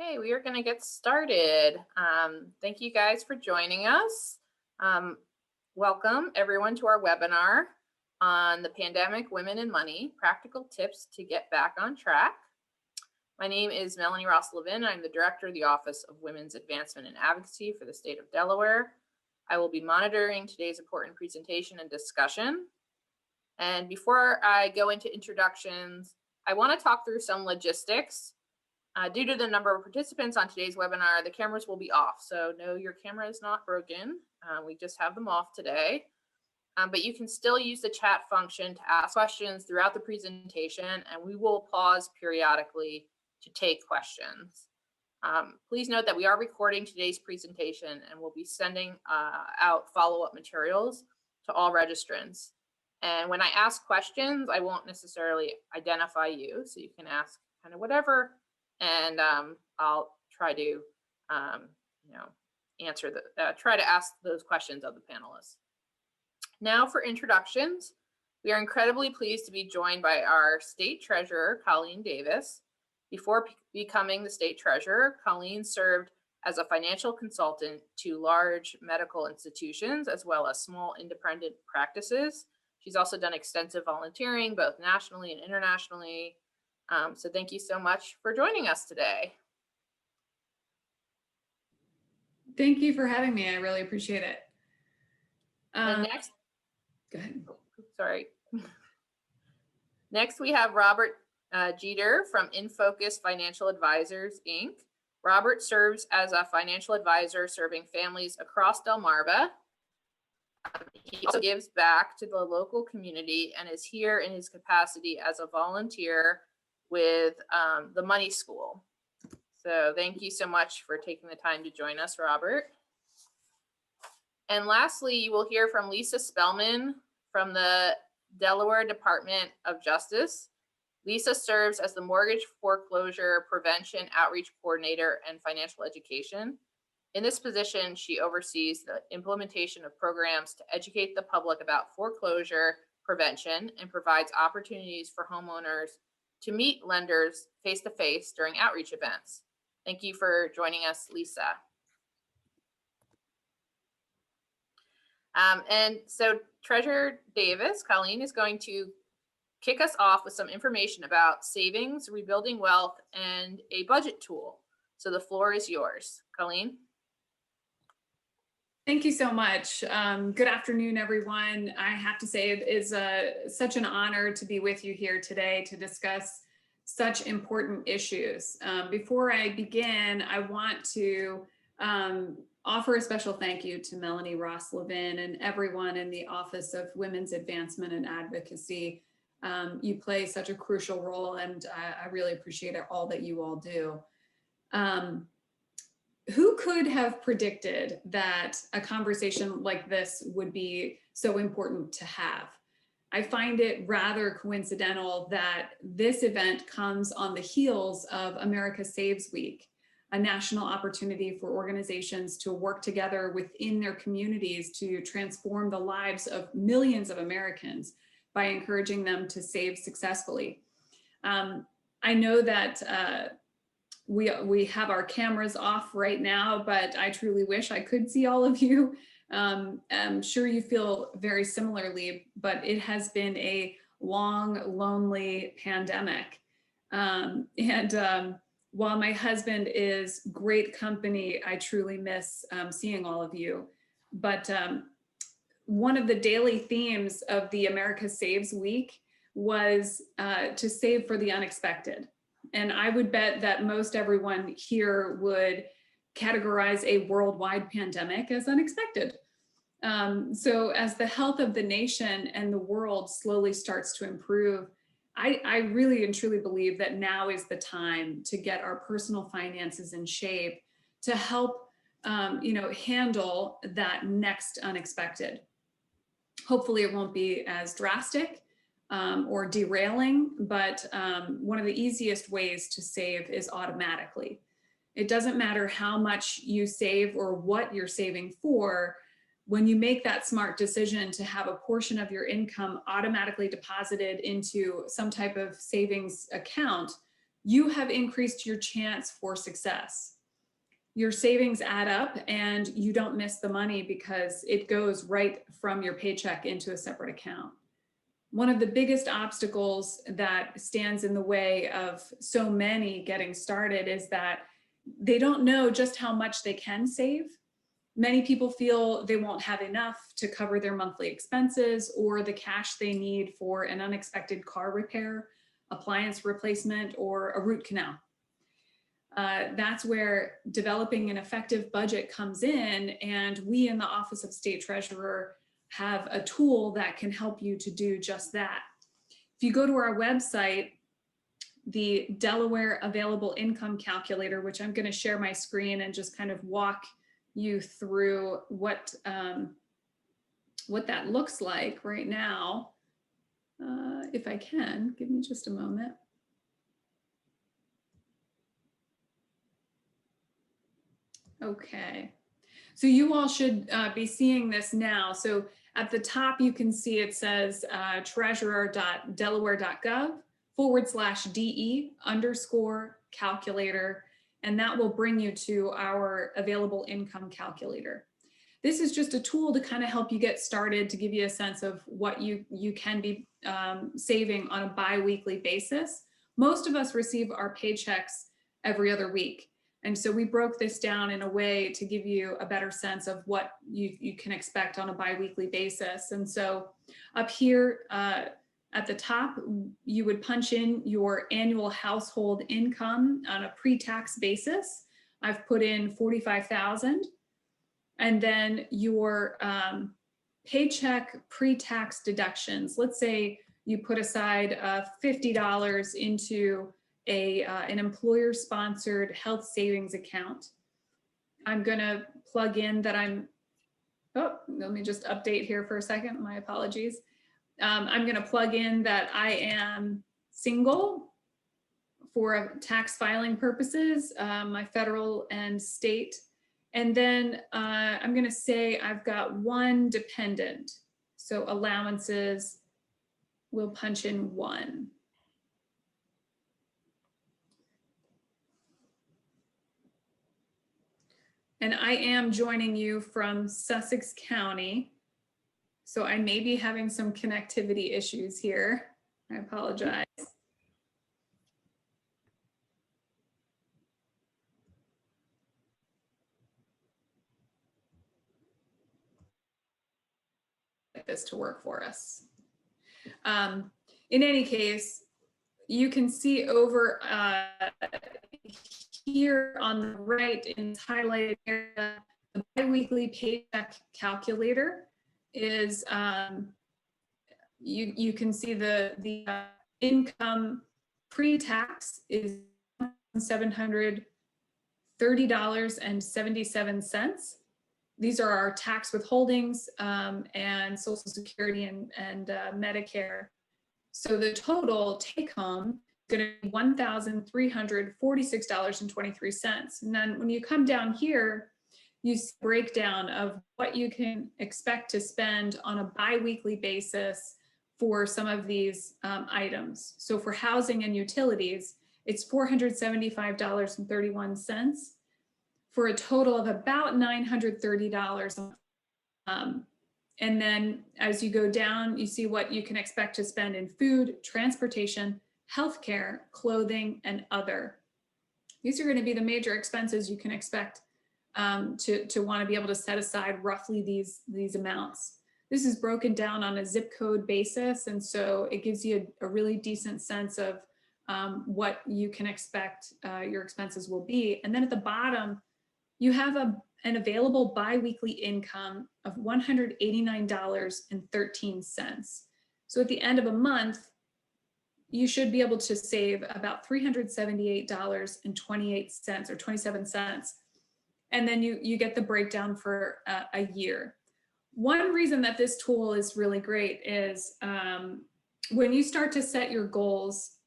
Okay, we are going to get started. Thank you guys for joining us. Welcome everyone to our webinar on the pandemic, women and money, practical tips to get back on track. My name is Melanie Ross-Levin. I'm the Director of the Office of Women's Advancement and Advocacy for the state of Delaware. I will be monitoring today's important presentation and discussion. And before I go into introductions, I want to talk through some logistics. Due to the number of participants on today's webinar, the cameras will be off. So no, your camera is not broken. We just have them off today. But you can still use the chat function to ask questions throughout the presentation, and we will pause periodically to take questions. Please note that we are recording today's presentation and we'll be sending out follow-up materials to all registrants. And when I ask questions, I won't necessarily identify you, so you can ask kind of whatever, and I'll try to, try to ask those questions of the panelists. Now for introductions, we are incredibly pleased to be joined by our State Treasurer, Colleen Davis. Before becoming the State Treasurer, Colleen served as a financial consultant to large medical institutions as well as small independent practices. She's also done extensive volunteering, both nationally and internationally. So thank you so much for joining us today. Thank you for having me. I really appreciate it. Next, go ahead. Sorry. Next, we have Robert Jeter from InFocus Financial Advisors, Inc. Robert serves as a financial advisor serving families across Delmarva. He also gives back to the local community and is here in his capacity as a volunteer with the Money School. So thank you so much for taking the time to join us, Robert. And lastly, you will hear from Lisa Spellman from the Delaware Department of Justice. Lisa serves as the Mortgage Foreclosure Prevention Outreach Coordinator and Financial Education. In this position, she oversees the implementation of programs to educate the public about foreclosure prevention and provides opportunities for homeowners to meet lenders face-to-face during outreach events. Thank you for joining us, Lisa. And so Treasurer Davis, Colleen, is going to kick us off with some information about savings, rebuilding wealth, and a budget tool. So the floor is yours, Colleen. Thank you so much. Good afternoon, everyone. I have to say it is such an honor to be with you here today to discuss such important issues. Before I begin, I want to offer a special thank you to Melanie Ross-Levin and everyone in the Office of Women's Advancement and Advocacy. You play such a crucial role, and I really appreciate all that you all do. Who could have predicted that a conversation like this would be so important to have? I find it rather coincidental that this event comes on the heels of America Saves Week, a national opportunity for organizations to work together within their communities to transform the lives of millions of Americans by encouraging them to save successfully. I know that we have our cameras off right now, but I truly wish I could see all of you. I'm sure you feel very similarly, but it has been a long, lonely pandemic. While my husband is great company, I truly miss seeing all of you. But one of the daily themes of the America Saves Week was to save for the unexpected. And I would bet that most everyone here would categorize a worldwide pandemic as unexpected. So as the health of the nation and the world slowly starts to improve, I really and truly believe that now is the time to get our personal finances in shape to help handle that next unexpected. Hopefully it won't be as drastic or derailing, but one of the easiest ways to save is automatically. It doesn't matter how much you save or what you're saving for. When you make that smart decision to have a portion of your income automatically deposited into some type of savings account, you have increased your chance for success. Your savings add up and you don't miss the money because it goes right from your paycheck into a separate account. One of the biggest obstacles that stands in the way of so many getting started is that they don't know just how much they can save. Many people feel they won't have enough to cover their monthly expenses or the cash they need for an unexpected car repair, appliance replacement, or a root canal. That's where developing an effective budget comes in, and we in the Office of State Treasurer have a tool that can help you to do just that. If you go to our website, the Delaware Available Income Calculator, which I'm going to share my screen and just kind of walk you through what that looks like right now. If I can, give me just a moment. Okay, so you all should be seeing this now. So at the top, you can see it says treasurer.delaware.gov/DE_calculator, and that will bring you to our available income calculator. This is just a tool to kind of help you get started, to give you a sense of what you can be saving on a bi-weekly basis. Most of us receive our paychecks every other week. And so we broke this down in a way to give you a better sense of what you can expect on a bi-weekly basis. And so up here at the top, you would punch in your annual household income on a pre-tax basis. I've put in 45,000. And then your paycheck pre-tax deductions. Let's say you put aside $50 into an employer-sponsored health savings account. I'm going to plug in that let me just update here for a second. My apologies. I'm going to plug in that I am single for tax filing purposes, my federal and state. And then I'm going to say I've got one dependent. So allowances, we'll punch in 1. And I am joining you from Sussex County. So I may be having some connectivity issues here. I apologize. Get this to work for us. In any case, you can see over here on the right in highlighted area, the biweekly paycheck calculator is, you can see the income pre-tax is $730.77. These are our tax withholdings and Social Security and Medicare. So the total take home is going to be $1,346.23. And then when you come down here, you see a breakdown of what you can expect to spend on a bi-weekly basis for some of these items. So for housing and utilities, it's $475.31 for a total of about $930. And then as you go down, you see what you can expect to spend in food, transportation, healthcare, clothing, and other. These are going to be the major expenses you can expect to want to be able to set aside roughly these amounts. This is broken down on a zip code basis, and so it gives you a really decent sense of what you can expect your expenses will be. And then at the bottom, you have an available biweekly income of $189.13. So at the end of a month, you should be able to save about $378.28 or 27 cents. And then you get the breakdown for a year. One reason that this tool is really great is when you start to set your goals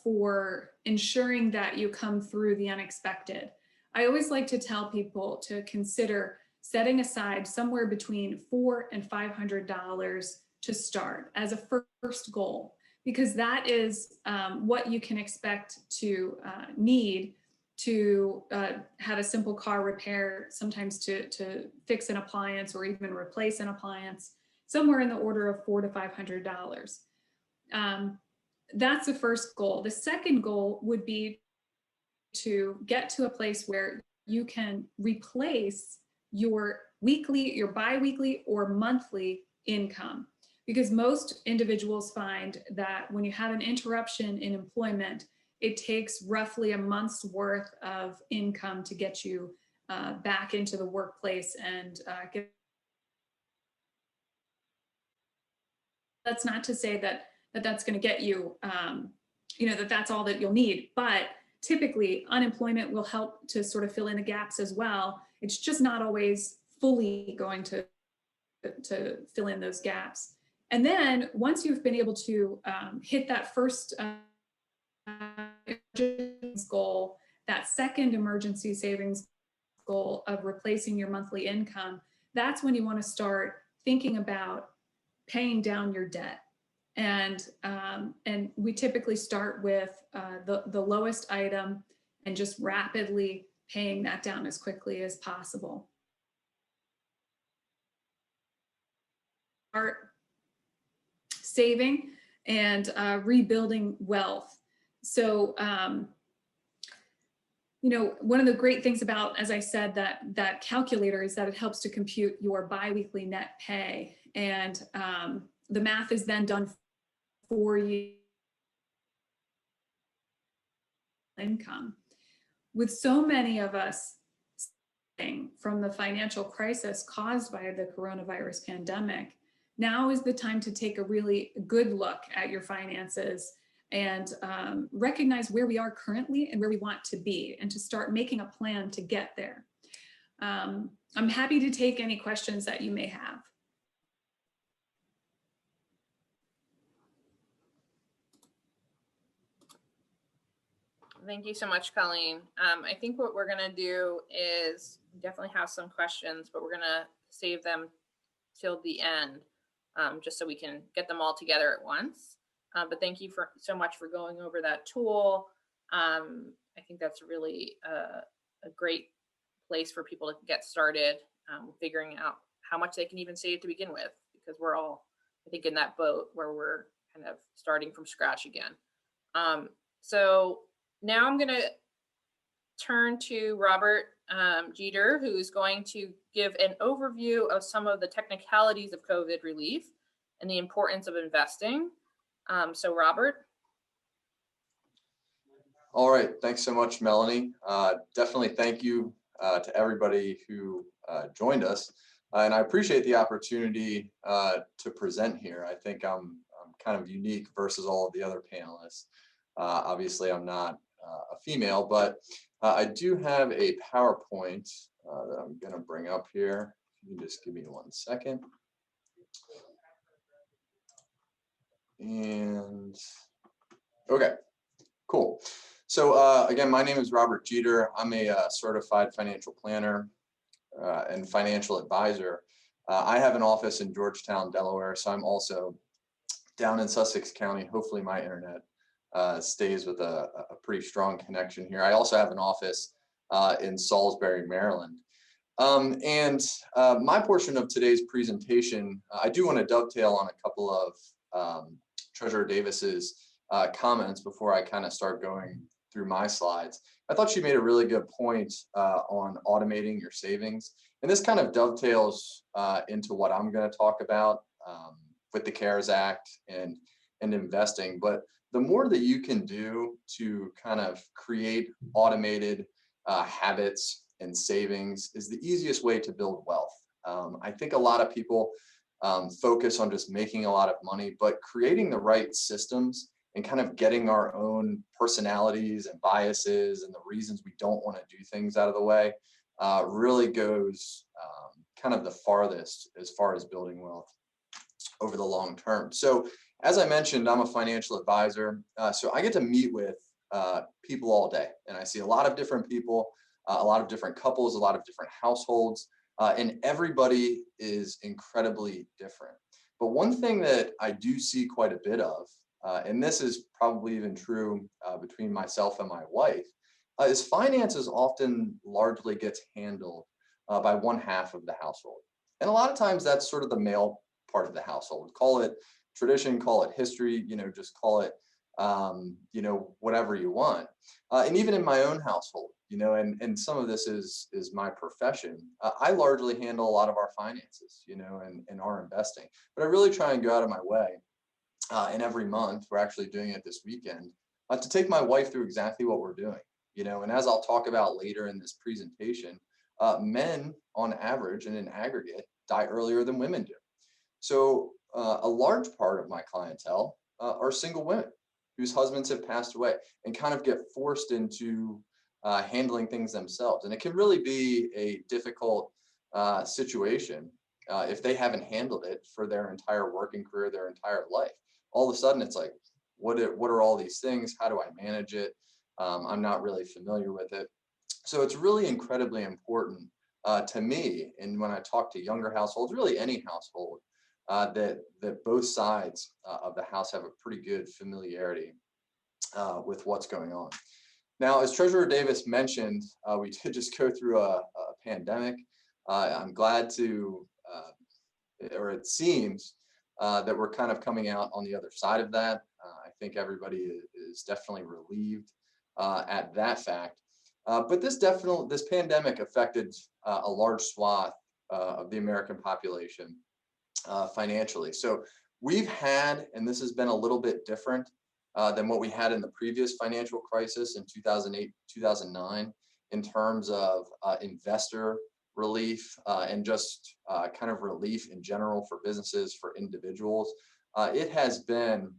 for ensuring that you come through the unexpected, I always like to tell people to consider setting aside somewhere between $400 and $500 to start as a first goal. because that is what you can expect to need to have a simple car repair, sometimes to fix an appliance or even replace an appliance, somewhere in the order of $400 to $500. That's the first goal. The second goal would be to get to a place where you can replace your weekly, your bi-weekly or monthly income. Because most individuals find that when you have an interruption in employment, it takes roughly a month's worth of income to get you back into the workplace and get. That's not to say that that's going to get you, that's all that you'll need. But typically, unemployment will help to sort of fill in the gaps as well. It's just not always fully going to fill in those gaps. And then once you've been able to hit that first goal, that second emergency savings goal of replacing your monthly income, that's when you want to start thinking about paying down your debt. And we typically start with the lowest item and just rapidly paying that down as quickly as possible. Start saving and rebuilding wealth. So, one of the great things about, as I said, that calculator is that it helps to compute your biweekly net pay. And the math is then done for you. Income. With so many of us from the financial crisis caused by the coronavirus pandemic, now is the time to take a really good look at your finances and recognize where we are currently and where we want to be, and to start making a plan to get there. I'm happy to take any questions that you may have. Thank you so much, Colleen. I think what we're going to do is definitely have some questions, but we're going to save them till the end, just so we can get them all together at once. But thank you so much for going over that tool. I think that's really a great place for people to get started, figuring out how much they can even save to begin with, because we're all, I think, in that boat where we're kind of starting from scratch again. So now I'm going to turn to Robert Jeter, who's going to give an overview of some of the technicalities of COVID relief and the importance of investing. So Robert. All right, thanks so much, Melanie. Definitely thank you to everybody who joined us. And I appreciate the opportunity to present here. I think I'm kind of unique versus all of the other panelists. Obviously, I'm not a female, but I do have a PowerPoint that I'm going to bring up here. You can just give me 1 second. And okay, cool. So again, my name is Robert Jeter. I'm a certified financial planner and financial advisor. I have an office in Georgetown, Delaware, so I'm also down in Sussex County. Hopefully my internet stays with a pretty strong connection here. I also have an office in Salisbury, Maryland. My portion of today's presentation, I do want to dovetail on a couple of Treasurer Davis's comments before I kind of start going through my slides. I thought she made a really good point on automating your savings. And this kind of dovetails into what I'm going to talk about with the CARES Act and investing. But the more that you can do to kind of create automated habits and savings is the easiest way to build wealth. I think a lot of people focus on just making a lot of money, but creating the right systems and kind of getting our own personalities and biases and the reasons we don't want to do things out of the way really goes kind of the farthest as far as building wealth over the long term. So as I mentioned, I'm a financial advisor. So I get to meet with people all day, and I see a lot of different people, a lot of different couples, a lot of different households, and everybody is incredibly different. But one thing that I do see quite a bit of and this is probably even true between myself and my wife, is finances often largely gets handled by one half of the household. And a lot of times that's sort of the male part of the household. Call it tradition, call it history, just call it, whatever you want. And even in my own household, and some of this is my profession. I largely handle a lot of our finances, and our investing, but I really try and go out of my way. And every month, we're actually doing it this weekend, to take my wife through exactly what we're doing, and as I'll talk about later in this presentation, men on average and in aggregate die earlier than women do. So a large part of my clientele are single women whose husbands have passed away and kind of get forced into handling things themselves. And it can really be a difficult situation if they haven't handled it for their entire working career, their entire life. All of a sudden, it's like, what are all these things? How do I manage it? I'm not really familiar with it. So it's really incredibly important to me. And when I talk to younger households, really any household, that both sides of the house have a pretty good familiarity with what's going on. Now, as Treasurer Davis mentioned, we did just go through a pandemic. I'm glad to, or it seems that we're kind of coming out on the other side of that. I think everybody is definitely relieved at that fact. But this pandemic affected a large swath of the American population financially. So we've had, and this has been a little bit different than what we had in the previous financial crisis in 2008, 2009, in terms of investor relief and just kind of relief in general for businesses, for individuals. It has been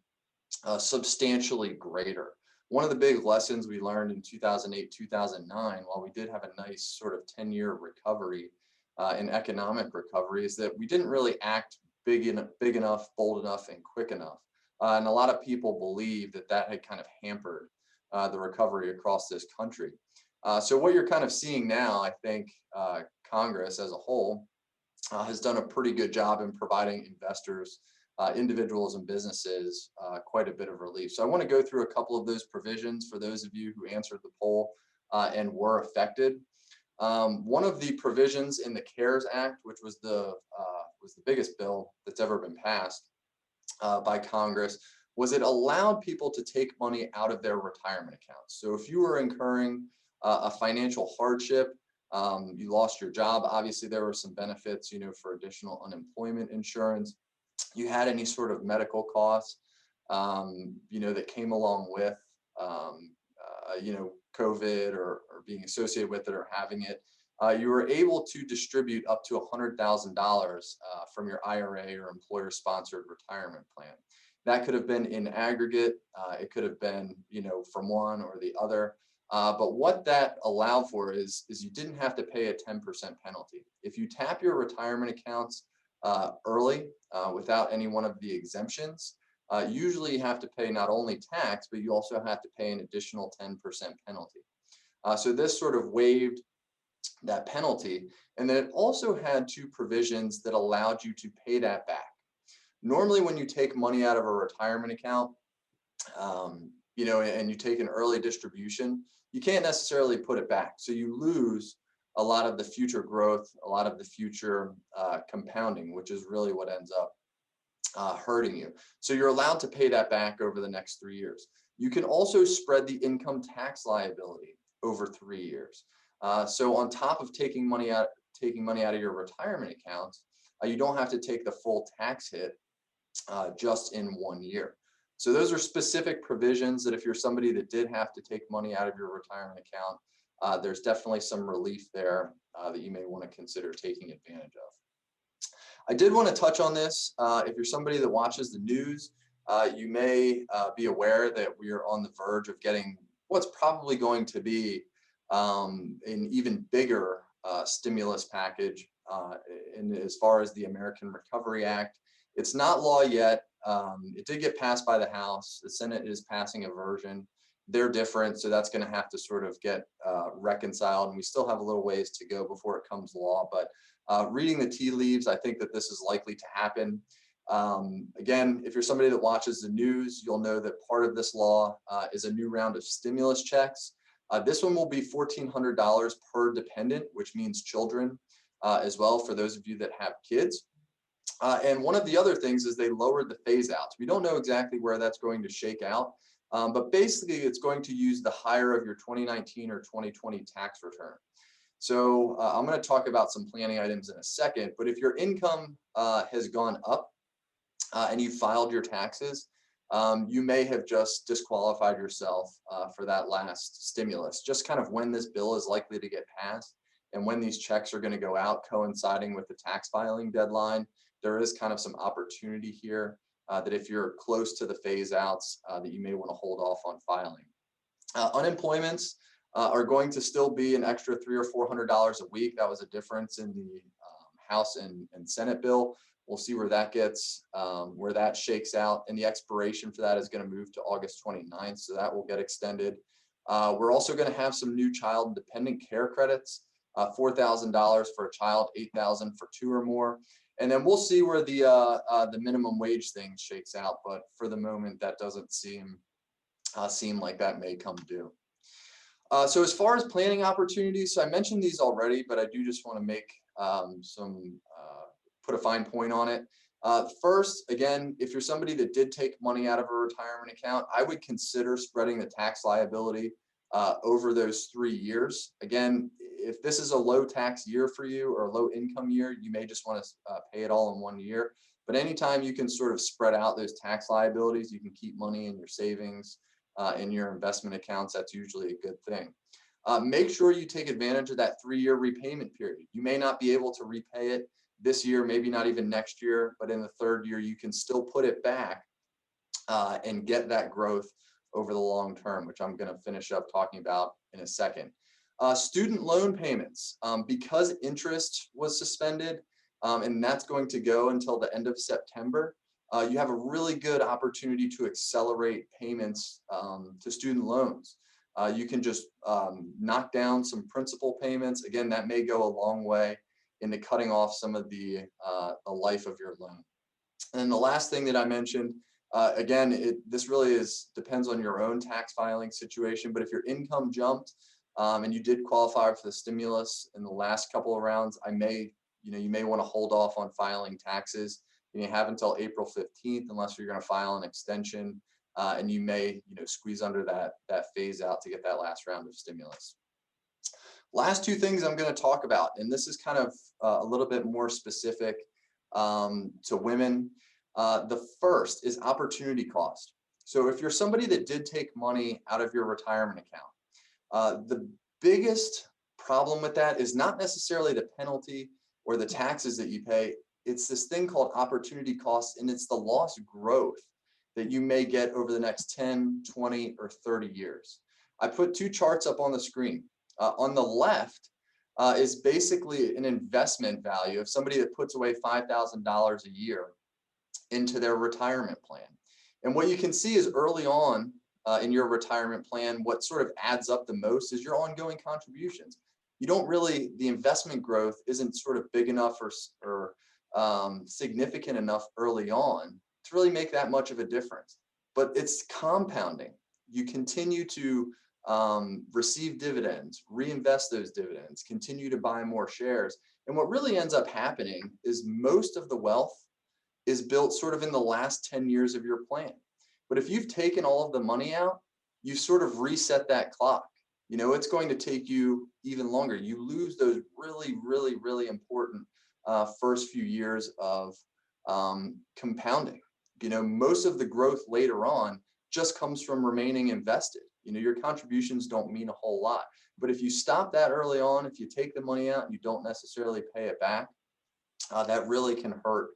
substantially greater. One of the big lessons we learned in 2008, 2009, while we did have a nice sort of 10-year recovery and economic recovery, is that we didn't really act big enough, bold enough, and quick enough. And a lot of people believe that had kind of hampered the recovery across this country. So what you're kind of seeing now, I think Congress as a whole has done a pretty good job in providing investors, individuals and businesses quite a bit of relief. So I want to go through a couple of those provisions for those of you who answered the poll and were affected. One of the provisions in the CARES Act, which was the biggest bill that's ever been passed by Congress, was it allowed people to take money out of their retirement accounts. So if you were incurring a financial hardship, you lost your job, obviously there were some benefits, for additional unemployment insurance. You had any sort of medical costs, that came along with, COVID or being associated with it or having it, you were able to distribute up to $100,000 from your IRA or employer-sponsored retirement plan. That could have been in aggregate. It could have been, from one or the other. But what that allowed for is you didn't have to pay a 10% penalty. If you tap your retirement accounts early without any one of the exemptions, usually you have to pay not only tax, but you also have to pay an additional 10% penalty. So this sort of waived that penalty. And then it also had two provisions that allowed you to pay that back. Normally, when you take money out of a retirement account, and you take an early distribution, you can't necessarily put it back. So you lose a lot of the future growth, a lot of the future compounding, which is really what ends up hurting you. So you're allowed to pay that back over the next 3 years. You can also spread the income tax liability over 3 years. So on top of taking money out of your retirement accounts, you don't have to take the full tax hit just in 1 year. So those are specific provisions that if you're somebody that did have to take money out of your retirement account, there's definitely some relief there that you may want to consider taking advantage of. I did want to touch on this. If you're somebody that watches the news, you may be aware that we are on the verge of getting what's probably going to be an even bigger stimulus package. And as far as the American Recovery Act, it's not law yet. It did get passed by the House. The Senate is passing a version. They're different, so that's going to have to sort of get reconciled, and we still have a little ways to go before it comes law. But reading the tea leaves, I think that this is likely to happen. Again, if you're somebody that watches the news, you'll know that part of this law is a new round of stimulus checks. This one will be $1,400 per dependent, which means children as well for those of you that have kids. And one of the other things is they lowered the phase outs. We don't know exactly where that's going to shake out, but basically it's going to use the higher of your 2019 or 2020 tax return. So I'm going to talk about some planning items in a second, but if your income has gone up and you filed your taxes, you may have just disqualified yourself for that last stimulus, just kind of when this bill is likely to get passed and when these checks are going to go out coinciding with the tax filing deadline. There is kind of some opportunity here that if you're close to the phase outs that you may want to hold off on filing. Unemployments are going to still be an extra $300 or $400 a week. That was a difference in the House and Senate bill. We'll see where that gets, where that shakes out. And the expiration for that is going to move to August 29th. So that will get extended. We're also going to have some new child and dependent care credits, $4,000 for a child, $8,000 for two or more. And then we'll see where the minimum wage thing shakes out. But for the moment, that doesn't seem like that may come due. So as far as planning opportunities, so I mentioned these already, but I do just want to make put a fine point on it. First, again, if you're somebody that did take money out of a retirement account, I would consider spreading the tax liability over those 3 years. Again, if this is a low tax year for you or a low income year, you may just want to pay it all in 1 year. But anytime you can sort of spread out those tax liabilities, you can keep money in your savings, in your investment accounts, that's usually a good thing. Make sure you take advantage of that 3-year repayment period. You may not be able to repay it this year, maybe not even next year, but in the 3rd year, you can still put it back and get that growth over the long term, which I'm going to finish up talking about in a second. Student loan payments, because interest was suspended, and that's going to go until the end of September, you have a really good opportunity to accelerate payments to student loans. You can just knock down some principal payments. Again, that may go a long way into cutting off some of the life of your loan. And the last thing that I mentioned, again, this really depends on your own tax filing situation, but if your income jumped and you did qualify for the stimulus in the last couple of rounds, you may want to hold off on filing taxes. And you have until April 15th, unless you're going to file an extension, and you may, squeeze under that phase out to get that last round of stimulus. Last 2 things I'm going to talk about, and this is kind of a little bit more specific to women. The first is opportunity cost. So if you're somebody that did take money out of your retirement account, the biggest problem with that is not necessarily the penalty or the taxes that you pay. It's this thing called opportunity cost, and it's the lost growth that you may get over the next 10, 20, or 30 years. I put 2 charts up on the screen. On the left is basically an investment value of somebody that puts away $5,000 a year into their retirement plan. And what you can see is early on in your retirement plan, what sort of adds up the most is your ongoing contributions. The investment growth isn't sort of big enough or significant enough early on to really make that much of a difference, but it's compounding. You continue to receive dividends, reinvest those dividends, continue to buy more shares. And what really ends up happening is most of the wealth is built sort of in the last 10 years of your plan. But if you've taken all of the money out, you sort of reset that clock. It's going to take you even longer. You lose those really, really, really important first few years of compounding. Most of the growth later on just comes from remaining invested. Your contributions don't mean a whole lot. But if you stop that early on, if you take the money out and you don't necessarily pay it back, that really can hurt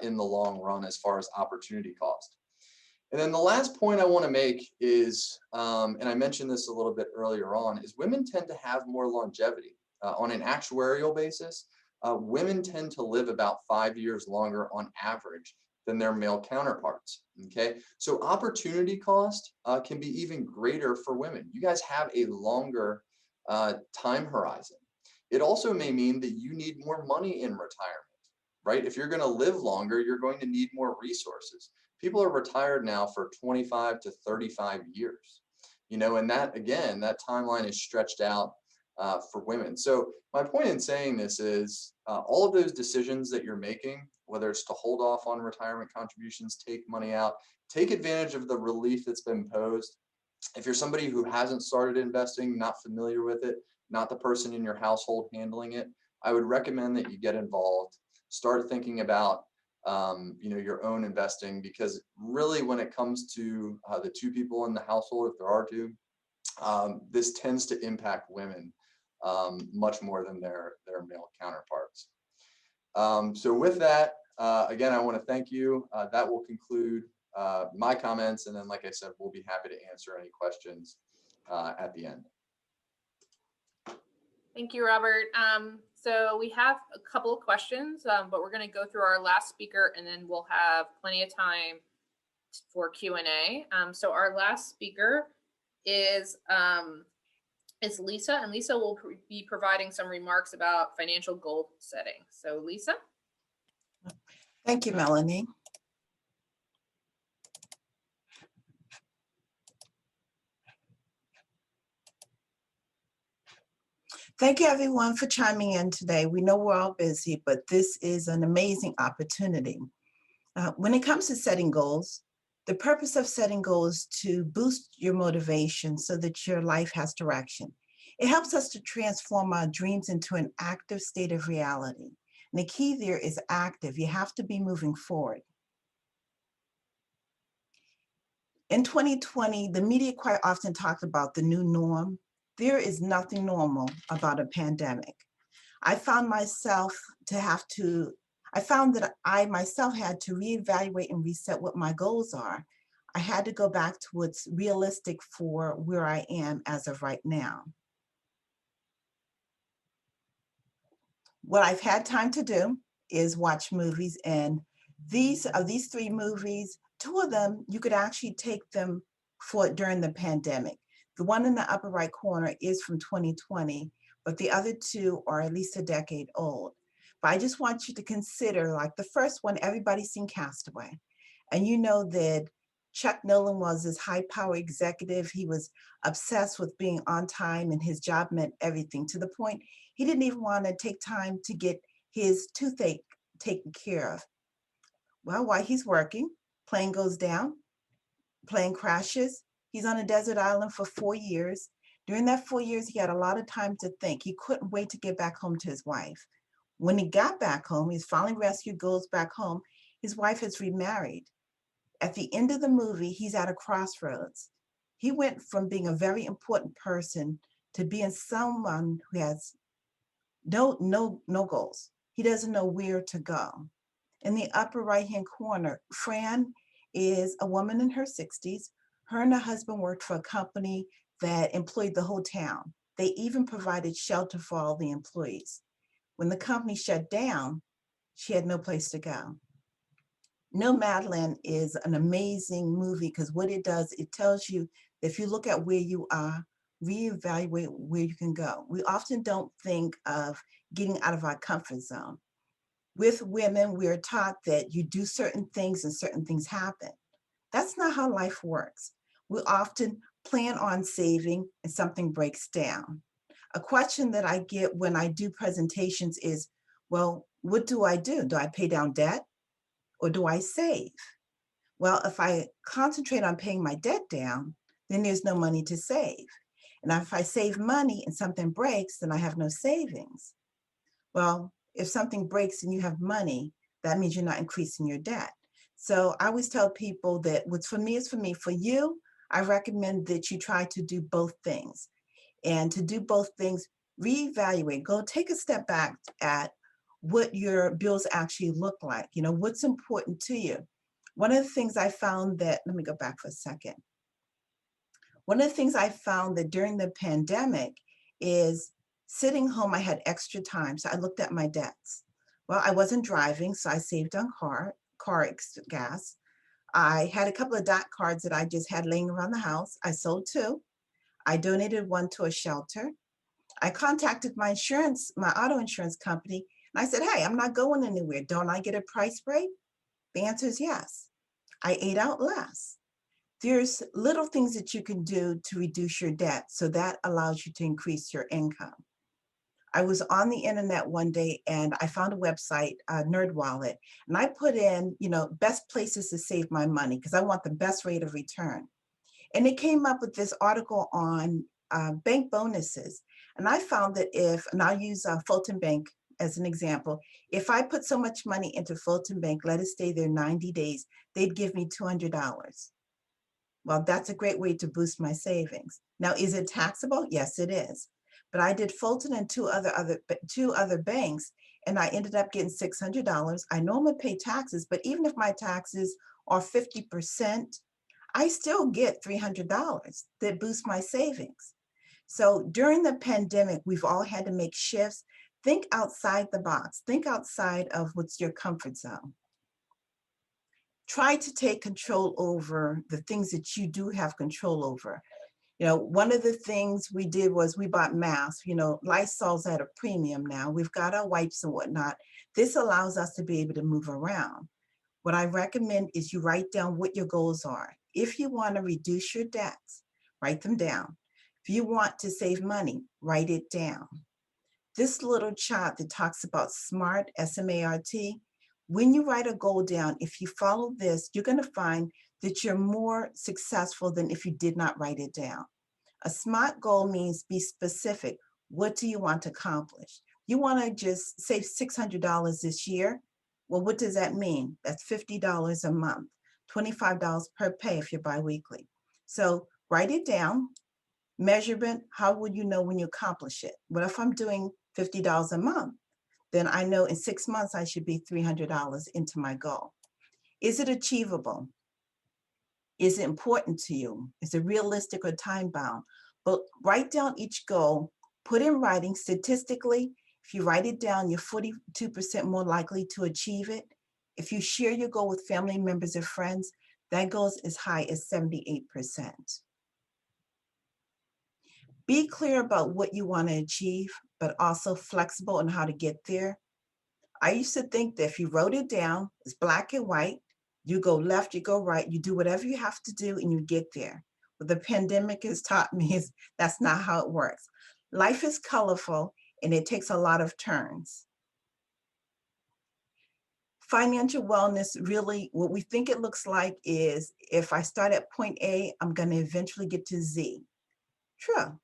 in the long run as far as opportunity cost. And then the last point I want to make is, and I mentioned this a little bit earlier on, is women tend to have more longevity. On an actuarial basis, women tend to live about 5 years longer on average than their male counterparts. Okay, so opportunity cost can be even greater for women. You guys have a longer time horizon. It also may mean that you need more money in retirement right? If you're going to live longer, you're going to need more resources. People are retired now for 25 to 35 years, and that, again, that timeline is stretched out for women. So my point in saying this is all of those decisions that you're making, whether it's to hold off on retirement contributions, take money out, take advantage of the relief that's been posed. If you're somebody who hasn't started investing, not familiar with it, not the person in your household handling it, I would recommend that you get involved, start thinking about your own investing, because really when it comes to the two people in the household, if there are two, this tends to impact women much more than their male counterparts. So with that, again, I want to thank you. That will conclude my comments. And then, like I said, we'll be happy to answer any questions at the end. Thank you, Robert. So we have a couple of questions, but we're going to go through our last speaker, and then we'll have plenty of time for Q&A. So our last speaker is Lisa, and Lisa will be providing some remarks about financial goal setting. So Lisa. Thank you, Melanie. Thank you, everyone, for chiming in today. We know we're all busy, but this is an amazing opportunity. When it comes to setting goals, the purpose of setting goals is to boost your motivation so that your life has direction. It helps us to transform our dreams into an active state of reality. And the key there is active. You have to be moving forward. In 2020, the media quite often talked about the new norm. There is nothing normal about a pandemic. I found that I myself had to reevaluate and reset what my goals are. I had to go back to what's realistic for where I am as of right now. What I've had time to do is watch movies, and these 3 movies, 2 of them, you could actually take them for during the pandemic. The one in the upper right corner is from 2020, but the other 2 are at least a decade old. But I just want you to consider, like the first one, everybody's seen Castaway. And you know that Chuck Nolan was this high-power executive. He was obsessed with being on time, and his job meant everything, to the point he didn't even want to take time to get his toothache taken care of. Well, while he's working, plane goes down, plane crashes. He's on a desert island for 4 years. During that 4 years, he had a lot of time to think. He couldn't wait to get back home to his wife. When he got back home, he's finally rescued, goes back home. His wife has remarried. At the end of the movie, he's at a crossroads. He went from being a very important person to being someone who has no goals. He doesn't know where to go. In the upper right-hand corner, Fran is a woman in her 60s. Her and her husband worked for a company that employed the whole town. They even provided shelter for all the employees. When the company shut down, she had no place to go. Nomadland is an amazing movie because what it does, it tells you that if you look at where you are, reevaluate where you can go. We often don't think of getting out of our comfort zone. With women, we're taught that you do certain things and certain things happen. That's not how life works. We often plan on saving and something breaks down. A question that I get when I do presentations is, well, what do I do? Do I pay down debt or do I save? Well, if I concentrate on paying my debt down, then there's no money to save. And if I save money and something breaks, then I have no savings. Well, if something breaks and you have money, that means you're not increasing your debt. So I always tell people that what's for me is for me. For you, I recommend that you try to do both things. And to do both things, reevaluate, go take a step back at what your bills actually look like. You know, what's important to you. One of the things I found that, let me go back for a second. One of the things I found that during the pandemic is sitting home, I had extra time. So I looked at my debts. Well, I wasn't driving, so I saved on car gas. I had a couple of dot cards that I just had laying around the house. I sold 2. I donated 1 to a shelter. I contacted my auto insurance company, And I said, hey, I'm not going anywhere. Don't I get a price break? The answer is yes. I ate out less. There's little things that you can do to reduce your debt. So that allows you to increase your income. I was on the internet one day and I found a website, NerdWallet, and I put in, best places to save my money because I want the best rate of return. And it came up with this article on bank bonuses. And I found that and I'll use Fulton Bank as an example, if I put so much money into Fulton Bank, let it stay there 90 days, they'd give me $200. Well, that's a great way to boost my savings. Now, is it taxable? Yes, it is. But I did Fulton and two other banks, and I ended up getting $600. I know I'm gonna pay taxes, but even if my taxes are 50%, I still get $300 that boosts my savings. So during the pandemic, we've all had to make shifts. Think outside the box. Think outside of what's your comfort zone. Try to take control over the things that you do have control over. One of the things we did was we bought masks. Lysol's at a premium now. We've got our wipes and whatnot. This allows us to be able to move around. What I recommend is you write down what your goals are. If you want to reduce your debts, write them down. If you want to save money, write it down. This little chart that talks about SMART, S-M-A-R-T, when you write a goal down, if you follow this, you're going to find that you're more successful than if you did not write it down. A SMART goal means be specific. What do you want to accomplish? You want to just save $600 this year? Well, what does that mean? That's $50 a month, $25 per pay if you're biweekly. So write it down. Measurement, how would you know when you accomplish it? What if I'm doing $50 a month? Then I know in 6 months I should be $300 into my goal. Is it achievable? Is it important to you? Is it realistic or time bound? But write down each goal, put in writing statistically. If you write it down, you're 42% more likely to achieve it. If you share your goal with family members or friends, that goes as high as 78%. Be clear about what you want to achieve, but also flexible on how to get there. I used to think that if you wrote it down, it's black and white, you go left, you go right, you do whatever you have to do and you get there. What the pandemic has taught me is that's not how it works. Life is colorful and it takes a lot of turns. Financial wellness, really, what we think it looks like is if I start at point A, I'm going to eventually get to Z. True.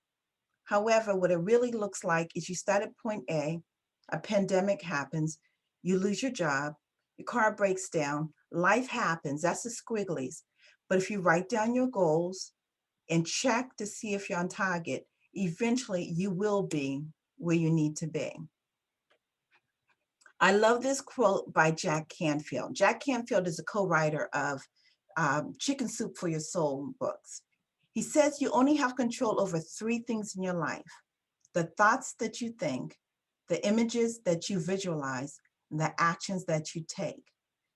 However, what it really looks like is you start at point A, a pandemic happens, you lose your job, your car breaks down, life happens, that's the squigglies. But if you write down your goals and check to see if you're on target, eventually you will be where you need to be. I love this quote by Jack Canfield. Jack Canfield is a co-writer of Chicken Soup for Your Soul books. He says you only have control over 3 things in your life: the thoughts that you think, the images that you visualize, and the actions that you take.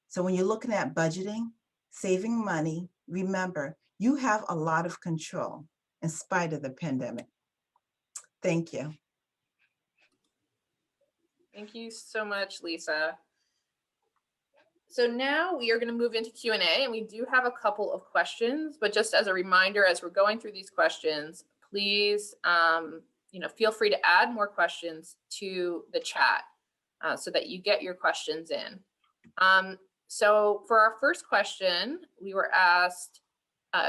So when you're looking at budgeting, saving money, remember, you have a lot of control in spite of the pandemic. Thank you. Thank you so much, Lisa. So now we are going to move into Q&A, and we do have a couple of questions, but just as a reminder, as we're going through these questions, please, feel free to add more questions to the chat so that you get your questions in. So for our first question, we were asked,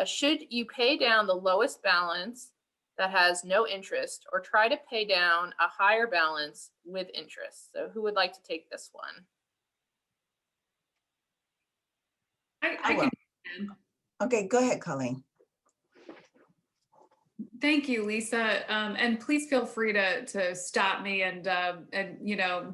should you pay down the lowest balance that has no interest or try to pay down a higher balance with interest? So who would like to take this one? I can. Okay, go ahead, Colleen. Thank you, Lisa. And please feel free to stop me and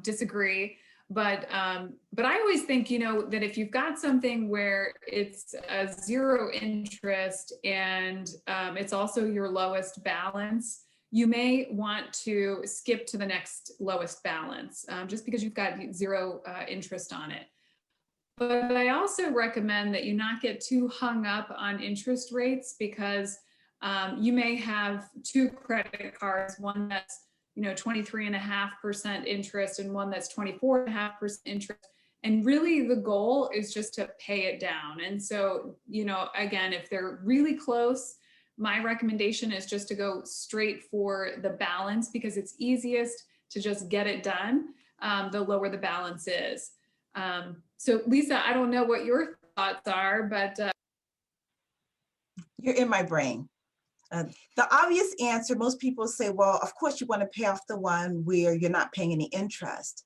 disagree. But I always think, that if you've got something where it's a 0 interest and it's also your lowest balance, you may want to skip to the next lowest balance just because you've got 0 interest on it. But I also recommend that you not get too hung up on interest rates because you may have 2 credit cards, one that's 23.5% interest and one that's 24.5% interest. And really the goal is just to pay it down. And so, again, if they're really close, my recommendation is just to go straight for the balance, because it's easiest to just get it done, the lower the balance is. So Lisa, I don't know what your thoughts are, but. You're in my brain. The obvious answer, most people say, well, of course you want to pay off the one where you're not paying any interest.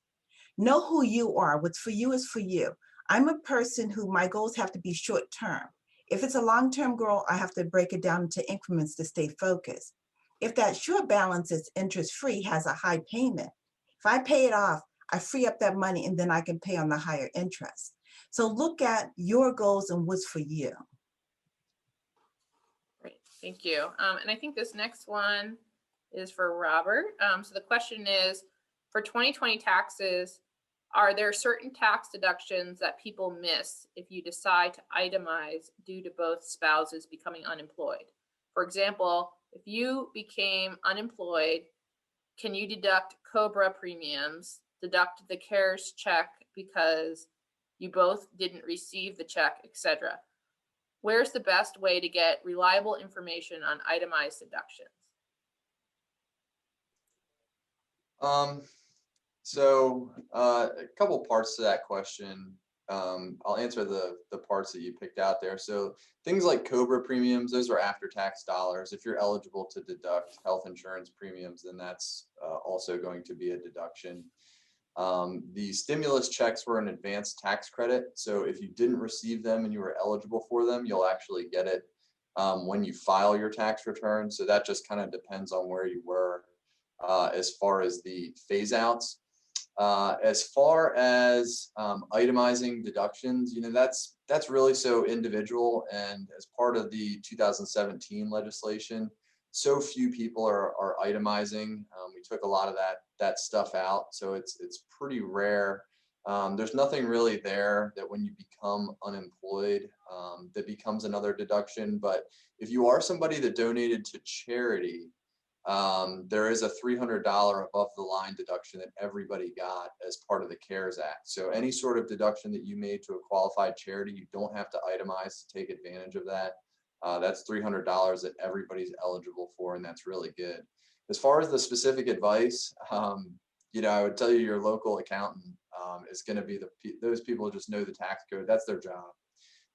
Know who you are. What's for you is for you. I'm a person who my goals have to be short term. If it's a long-term goal, I have to break it down into increments to stay focused. If that short balance is interest-free, has a high payment, if I pay it off, I free up that money and then I can pay on the higher interest. So look at your goals and what's for you. Great, thank you. And I think this next one is for Robert. So the question is, for 2020 taxes, are there certain tax deductions that people miss if you decide to itemize due to both spouses becoming unemployed? For example, if you became unemployed, can you deduct Cobra premiums, deduct the CARES check because you both didn't receive the check, etc.? Where's the best way to get reliable information on itemized deductions? So a couple parts to that question. I'll answer the parts that you picked out there. So things like Cobra premiums, those are after-tax dollars. If you're eligible to deduct health insurance premiums, then that's also going to be a deduction. The stimulus checks were an advanced tax credit. So if you didn't receive them and you were eligible for them, you'll actually get it when you file your tax return. So that just kind of depends on where you were as far as the phase outs. As far as itemizing deductions, that's really so individual. And as part of the 2017 legislation, so few people are itemizing. We took a lot of that stuff out, so it's pretty rare. There's nothing really there that when you become unemployed that becomes another deduction. But if you are somebody that donated to charity, there is a $300 above the line deduction that everybody got as part of the CARES Act. So any sort of deduction that you made to a qualified charity, you don't have to itemize to take advantage of that. That's $300 that everybody's eligible for, and that's really good. As far as the specific advice, I would tell you your local accountant is going to be those people who just know the tax code. That's their job.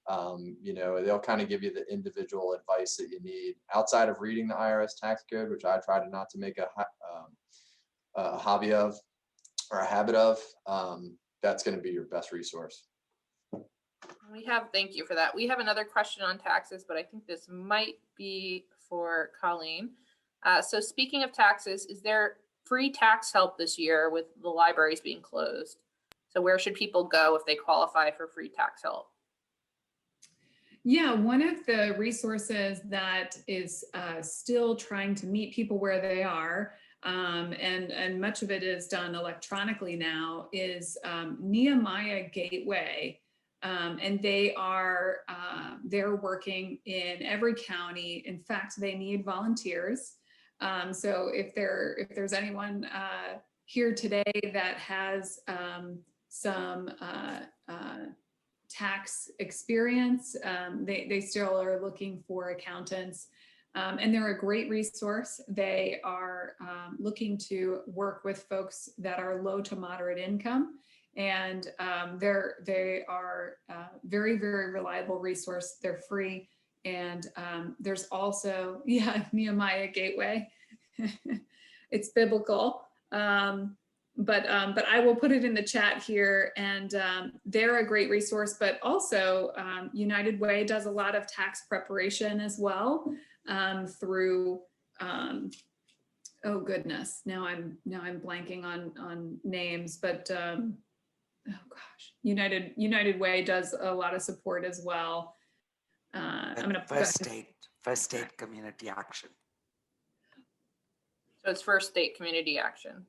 They'll kind of give you the individual advice that you need outside of reading the IRS tax code, which I try to not to make a hobby of or a habit of. That's going to be your best resource. Thank you for that. We have another question on taxes, but I think this might be for Colleen. So speaking of taxes, is there free tax help this year with the libraries being closed? So where should people go if they qualify for free tax help? Yeah, one of the resources that is still trying to meet people where they are, and much of it is done electronically now, is Nehemiah Gateway. And they're working in every county. In fact, they need volunteers. So if there's anyone here today that has some tax experience, they still are looking for accountants, and they're a great resource. They are looking to work with folks that are low to moderate income, and they are very, very reliable resource. They're free, and there's also Nehemiah Gateway. It's biblical. But I will put it in the chat here, and they're a great resource. But also, United Way does a lot of tax preparation as well through. Oh goodness, now I'm blanking on names, but oh gosh, United Way does a lot of support as well. I'm gonna First State Community Action. So it's First State Community Action.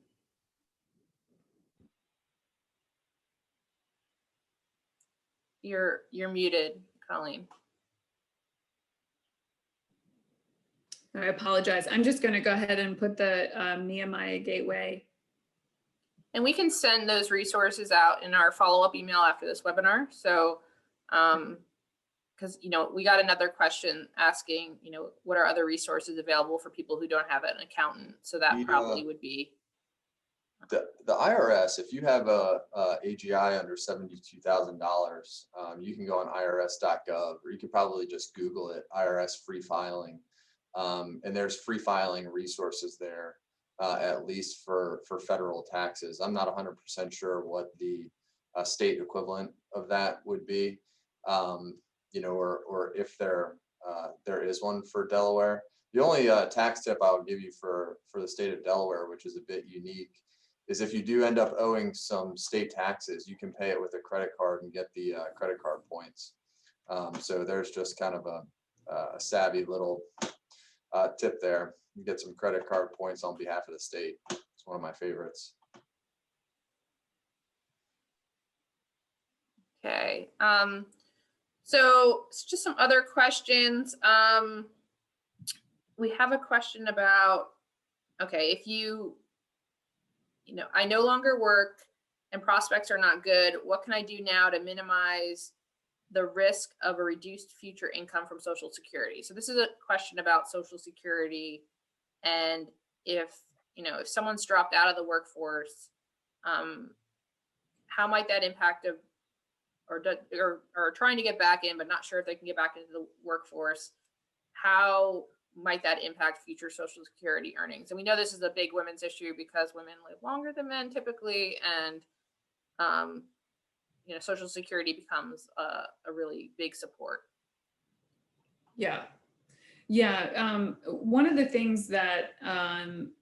You're muted, Colleen. I apologize. I'm just going to go ahead and put the Nehemiah Gateway. And we can send those resources out in our follow-up email after this webinar. So, because, we got another question asking, what are other resources available for people who don't have an accountant? So that probably would be. The IRS, if you have a AGI under $72,000, you can go on irs.gov, or you could probably just Google it, IRS free filing. And there's free filing resources there, at least for federal taxes. I'm not 100% sure what the state equivalent of that would be, or if there is one for Delaware. The only tax tip I would give you for the state of Delaware, which is a bit unique, is if you do end up owing some state taxes, you can pay it with a credit card and get the credit card points. So there's just kind of a savvy little tip there. You get some credit card points on behalf of the state. It's one of my favorites. Okay. So just some other questions. We have a question about, okay, if I no longer work and prospects are not good, what can I do now to minimize the risk of a reduced future income from Social Security? So this is a question about Social Security, and if someone's dropped out of the workforce, how might that impact or trying to get back in but not sure if they can get back into the workforce, how might that impact future Social Security earnings? And we know this is a big women's issue because women live longer than men typically, and Social Security becomes a really big support. Yeah. One of the things that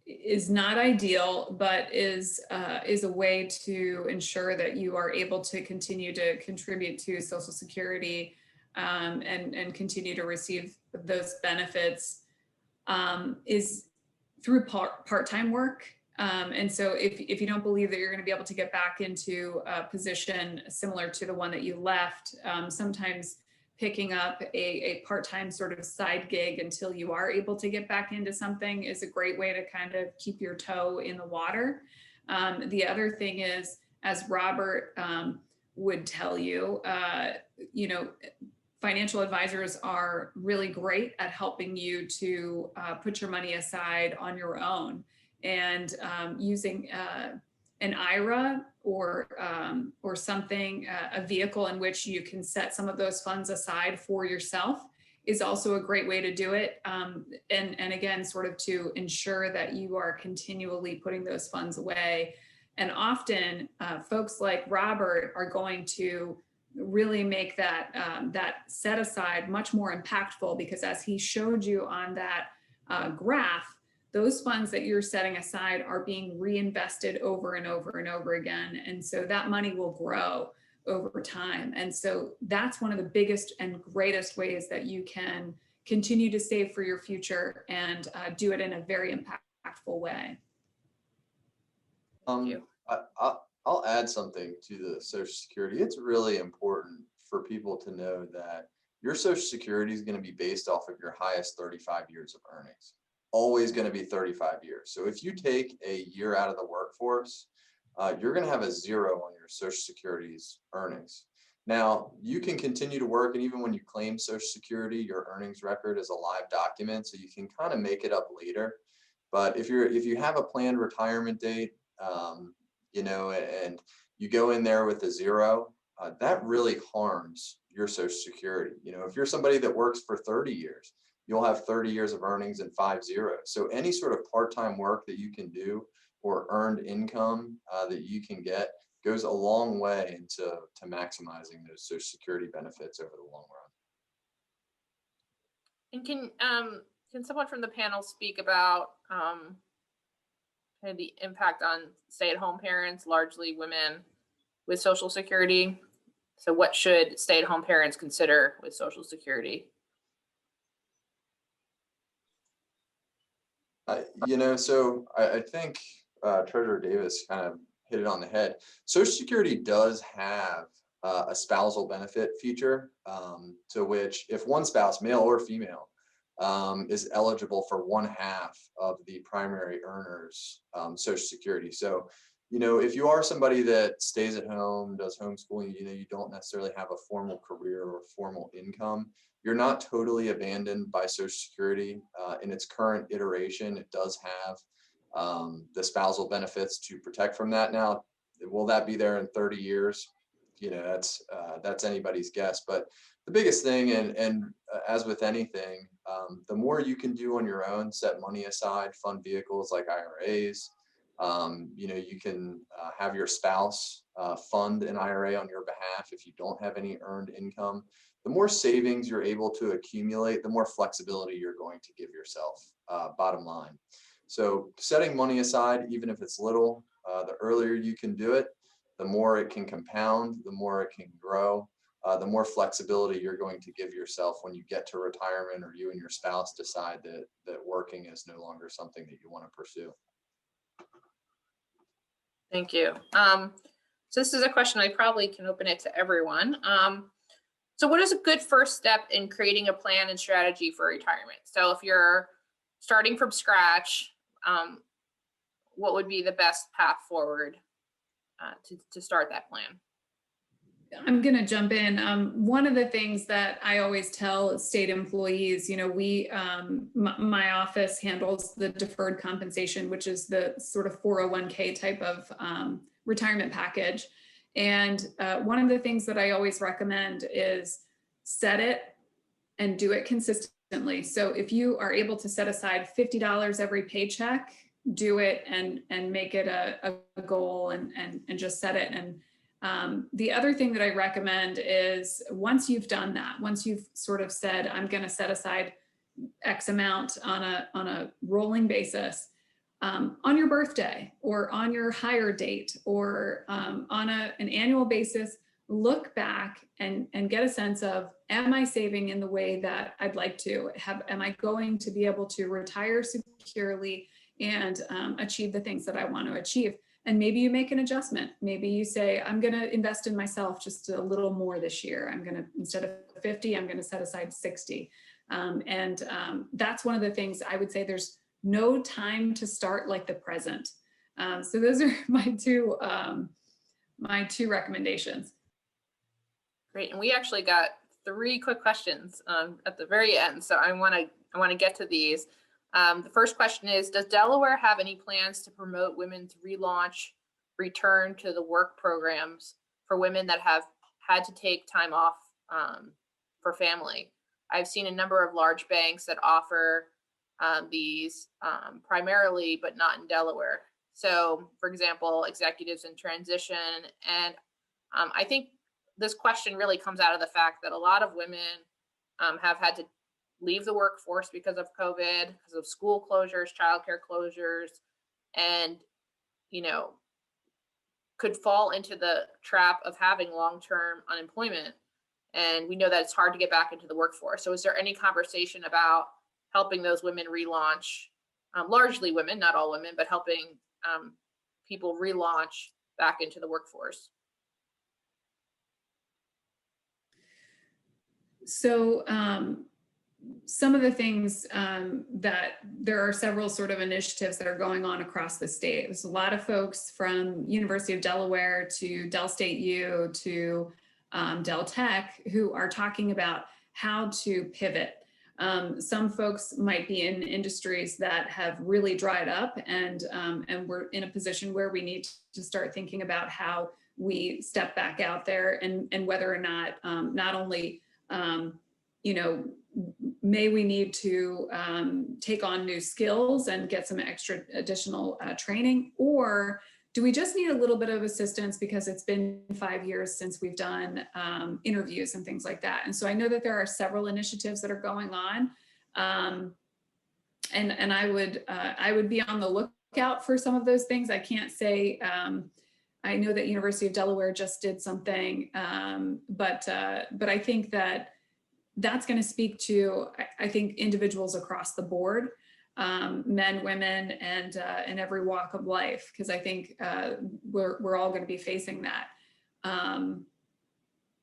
is not ideal, but is a way to ensure that you are able to continue to contribute to Social Security and continue to receive those benefits is through part-time work. And so if you don't believe that you're going to be able to get back into a position similar to the one that you left, sometimes picking up a part-time sort of side gig until you are able to get back into something is a great way to kind of keep your toe in the water. The other thing is, as Robert would tell you, financial advisors are really great at helping you to put your money aside on your own, and using an IRA or something, a vehicle in which you can set some of those funds aside for yourself is also a great way to do it. And again, sort of to ensure that you are continually putting those funds away. And often folks like Robert are going to really make that set aside much more impactful, because as he showed you on that graph, those funds that you're setting aside are being reinvested over and over and over again. And so that money will grow over time. And so that's one of the biggest and greatest ways that you can continue to save for your future and do it in a very impactful way. Thank you. I'll add something to the Social Security. It's really important for people to know that your Social Security is going to be based off of your highest 35 years of earnings. Always going to be 35 years. So if you take a year out of the workforce, you're going to have a zero on your Social Security's earnings. Now, you can continue to work, and even when you claim Social Security, your earnings record is a live document, so you can kind of make it up later. But if you have a planned retirement date, and you go in there with a zero, that really harms your Social Security. If you're somebody that works for 30 years, you'll have 30 years of earnings and 5 zeros. So any sort of part-time work that you can do or earned income that you can get goes a long way into maximizing those Social Security benefits over the long run. And can someone from the panel speak about kind of the impact on stay-at-home parents, largely women, with Social Security? So what should stay-at-home parents consider with Social Security? So I think Treasurer Davis kind of hit it on the head. Social Security does have a spousal benefit feature, to which if one spouse, male or female, is eligible for 1/2 of the primary earner's Social Security. So, if you are somebody that stays at home, does homeschooling, you don't necessarily have a formal career or formal income, you're not totally abandoned by Social Security. In its current iteration, it does have the spousal benefits to protect from that. Now, will that be there in 30 years? That's anybody's guess. But the biggest thing, and as with anything, the more you can do on your own, set money aside, fund vehicles like IRAs. You can have your spouse fund an IRA on your behalf if you don't have any earned income. The more savings you're able to accumulate, the more flexibility you're going to give yourself, bottom line. So setting money aside, even if it's little, the earlier you can do it, the more it can compound, the more it can grow, the more flexibility you're going to give yourself when you get to retirement, or you and your spouse decide that working is no longer something that you want to pursue. Thank you. So this is a question I probably can open it to everyone. So what is a good first step in creating a plan and strategy for retirement? So if you're starting from scratch, what would be the best path forward to start that plan? I'm going to jump in. One of the things that I always tell state employees, my office handles the deferred compensation, which is the sort of 401k type of retirement package. And one of the things that I always recommend is set it and do it consistently. So if you are able to set aside $50 every paycheck, do it and make it a goal and just set it. And the other thing that I recommend is once you've done that, once you've sort of said, I'm going to set aside X amount on a rolling basis, on your birthday or on your hire date or on an annual basis, look back and get a sense of, am I saving in the way that I'd like to have? Am I going to be able to retire securely and achieve the things that I want to achieve? And maybe you make an adjustment. Maybe you say, I'm going to invest in myself just a little more this year. I'm going to, instead of 50, I'm going to set aside 60. That's one of the things I would say, there's no time to start like the present. So those are my two recommendations. Great. And we actually got 3 quick questions at the very end. So I want to get to these. The first question is, does Delaware have any plans to promote women's relaunch, return to the work programs for women that have had to take time off for family? I've seen a number of large banks that offer these primarily, but not in Delaware. So, for example, executives in transition. And I think this question really comes out of the fact that a lot of women have had to leave the workforce because of COVID, because of school closures, childcare closures, and, could fall into the trap of having long-term unemployment. And we know that it's hard to get back into the workforce. So is there any conversation about helping those women relaunch, largely women, not all women, but helping people relaunch back into the workforce? So some of the things that there are several sort of initiatives that are going on across the state. There's a lot of folks from University of Delaware to Del State U to Del Tech who are talking about how to pivot. Some folks might be in industries that have really dried up, and we're in a position where we need to start thinking about how we step back out there and whether or not not only may we need to take on new skills and get some extra additional training, or do we just need a little bit of assistance because it's been 5 years since we've done interviews and things like that? And so I know that there are several initiatives that are going on, and I would be on the lookout for some of those things. I can't say. I know that University of Delaware just did something, but I think that that's going to speak to, I think, individuals across the board, men, women, and every walk of life, because I think we're all going to be facing that.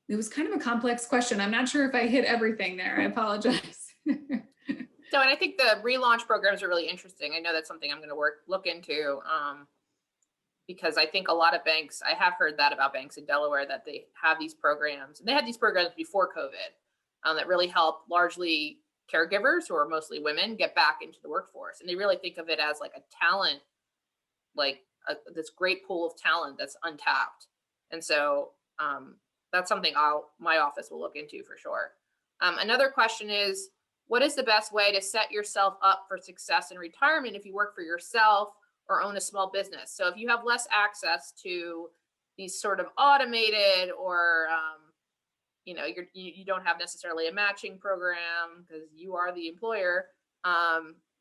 It was kind of a complex question. I'm not sure if I hit everything there. I apologize. So, and I think the relaunch programs are really interesting. I know that's something I'm going to look into, because I think a lot of banks, I have heard that about banks in Delaware, that they have these programs, and they had these programs before COVID, that really help largely caregivers, who are mostly women, get back into the workforce. And they really think of it as like a talent, like this great pool of talent that's untapped. And so that's something my office will look into for sure. Another question is, what is the best way to set yourself up for success in retirement if you work for yourself or own a small business? So if you have less access to these sort of automated, or you don't have necessarily a matching program because you are the employer.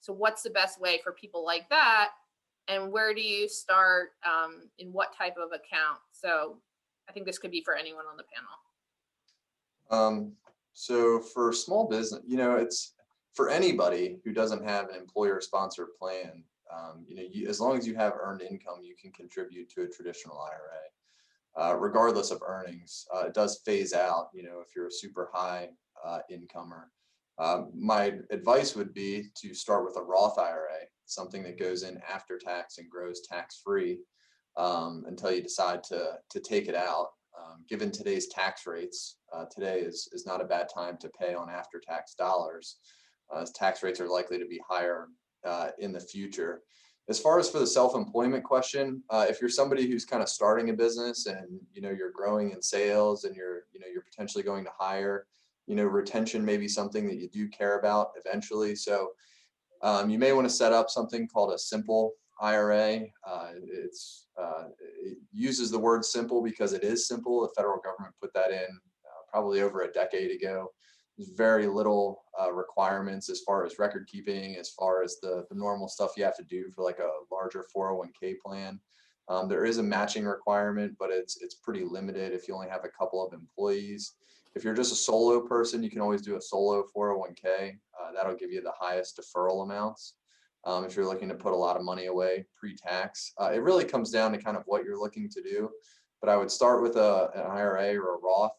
So what's the best way for people like that? And where do you start, in what type of account? So I think this could be for anyone on the panel. So for small business, it's for anybody who doesn't have an employer-sponsored plan. As long as you have earned income, you can contribute to a traditional IRA, regardless of earnings. It does phase out, if you're a super high incomer. My advice would be to start with a Roth IRA, something that goes in after tax and grows tax-free until you decide to take it out. Given today's tax rates, today is not a bad time to pay on after-tax dollars, as tax rates are likely to be higher in the future. As far as for the self-employment question, if you're somebody who's kind of starting a business and you're growing in sales and you're potentially going to hire, retention may be something that you do care about eventually. So you may want to set up something called a simple IRA. It uses the word simple because it is simple. The federal government put that in probably over a decade ago. There's very little requirements as far as record keeping, as far as the normal stuff you have to do for like a larger 401k plan. There is a matching requirement, but it's pretty limited if you only have a couple of employees. If you're just a solo person, you can always do a solo 401k. That'll give you the highest deferral amounts. If you're looking to put a lot of money away pre-tax, it really comes down to kind of what you're looking to do. But I would start with an IRA or a Roth.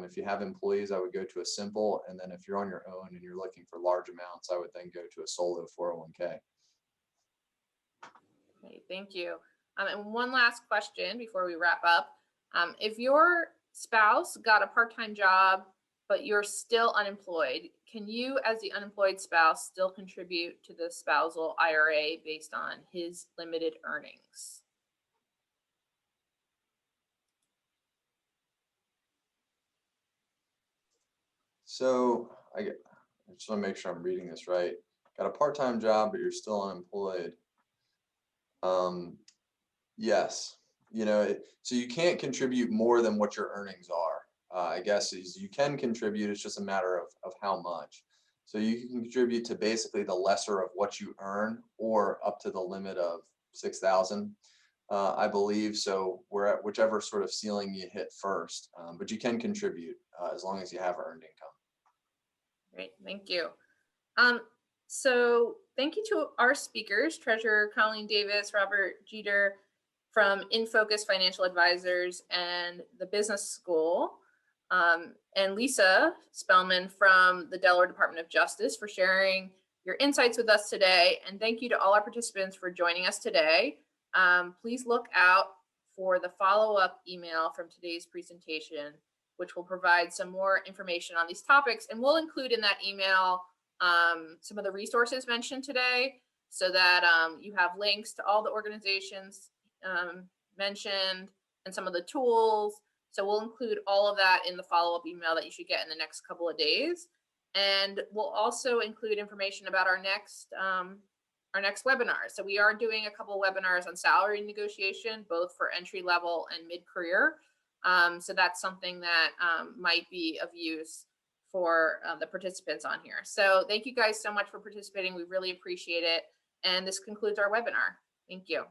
If you have employees, I would go to a simple. And then if you're on your own and you're looking for large amounts, I would then go to a solo 401k. Okay, thank you. And one last question before we wrap up. If your spouse got a part-time job, but you're still unemployed, can you, as the unemployed spouse, still contribute to the spousal IRA based on his limited earnings? So I just want to make sure I'm reading this right. Got a part-time job, but you're still unemployed. Yes, so you can't contribute more than what your earnings are. I guess you can contribute. It's just a matter of how much. So you can contribute to basically the lesser of what you earn, or up to the limit of 6,000, I believe. So we're at whichever sort of ceiling you hit first, but you can contribute as long as you have earned income. Great, thank you. So thank you to our speakers, Treasurer Colleen Davis, Robert Jeter from InFocus Financial Advisors and the Business School, and Lisa Spellman from the Delaware Department of Justice for sharing your insights with us today. And thank you to all our participants for joining us today. Please look out for the follow-up email from today's presentation, which will provide some more information on these topics. And we'll include in that email some of the resources mentioned today, so that you have links to all the organizations mentioned and some of the tools. So we'll include all of that in the follow-up email that you should get in the next couple of days. And we'll also include information about our next webinar. So we are doing a couple of webinars on salary negotiation, both for entry level and mid-career. So that's something that might be of use for the participants on here. So thank you guys so much for participating. We really appreciate it. And this concludes our webinar. Thank you.